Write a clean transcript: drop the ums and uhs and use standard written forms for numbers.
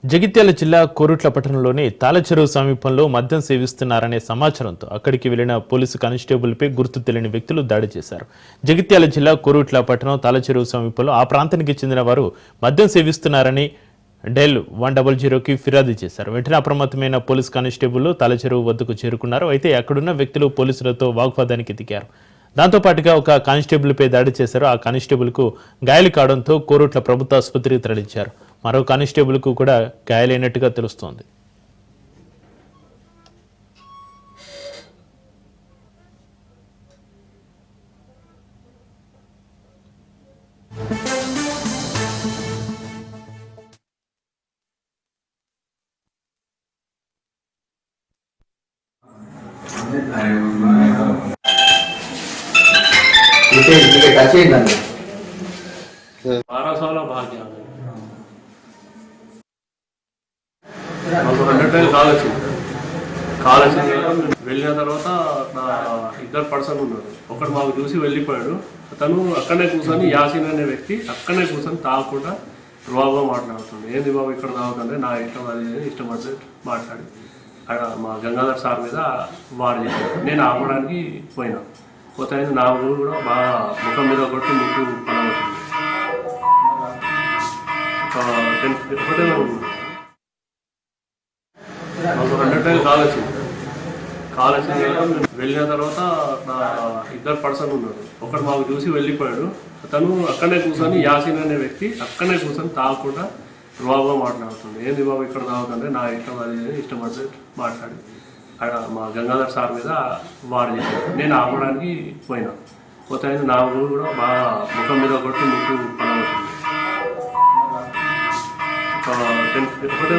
జగిత్యాల జిల్లా కోరుట్ల పట్టణంలోని తాళచెరువు సమీపంలో మద్యం సేవిస్తున్నారనే సమాచారంతో అక్కడికి వెళ్లిన పోలీసు కానిస్టేబుల్పై గుర్తు తెలియని వ్యక్తులు దాడి చేశారు. జగిత్యాల జిల్లా కోరుట్ల పట్టణం తాళచెరువు సమీపంలో ఆ ప్రాంతానికి చెందిన వారు మద్యం సేవిస్తున్నారని డెల్ 100కి ఫిర్యాదు చేశారు. వెంటనే అప్రమత్తమైన పోలీసు కానిస్టేబుల్ తాళచెరువు వద్దకు చేరుకున్నారు. అయితే అక్కడున్న వ్యక్తులు పోలీసులతో వాగ్వాదానికి దిగారు. దాంతో పాటుగా ఒక కానిస్టేబుల్పై దాడి చేశారు. ఆ కానిస్టేబుల్కు గాయాలు కావడంతో కోరుట్ల ప్రభుత్వ ఆసుపత్రికి తరలించారు. మరో కానిస్టేబుల్కు కూడా గాయాలైనట్టుగా తెలుస్తోంది. వారసాల భాగ్యం 100 కాల్ వచ్చింది. వెళ్ళిన తర్వాత నా ఇద్దరు పర్సన్ ఉన్నారు. ఒకడు మాకు చూసి వెళ్ళిపోయాడు. అతను అక్కడనే కూర్చొని యాసిన్ అనే వ్యక్తి అక్కడనే కూర్చొని తాగకుండా రోగా మాట్లాడుతుంది. ఏంది బాబు ఇక్కడ తాగుతుంటే నా ఇష్టం అది ఇష్టపడితే మాట్లాడి అక్కడ మా గంగాధర్ సార్ మీద వాడు చేశాడు. నేను ఆపడానికి పోయినా పోతే నా ఊరు కూడా బాగా ముఖం మీద కొట్టి ముక్కు పడగొట్టింది. ఒకటే 100 కాల్ వచ్చింది. వెళ్ళిన తర్వాత నా ఇద్దరు పర్సన్ ఉన్నారు. ఒకడు మాకు చూసి వెళ్ళిపోయాడు. అతను అక్కడనే కూర్చొని యాసిన్ అనే వ్యక్తి అక్కడనే కూర్చొని తాగకుండా రోగా మాట్లాడుతుంది. ఏంది బాబు ఇక్కడ తాగుతుంటే నా ఇష్టం అది ఇష్టపడితే మాట్లాడి అక్కడ మా గంగాధర్ సార్ మీద వాడు చేశాడు. నేను ఆపడానికి పోయినా పోతే నా ఊరు కూడా బాగా ముఖం మీద కొట్టి ముక్కు పడగొట్టింది. ఒకటే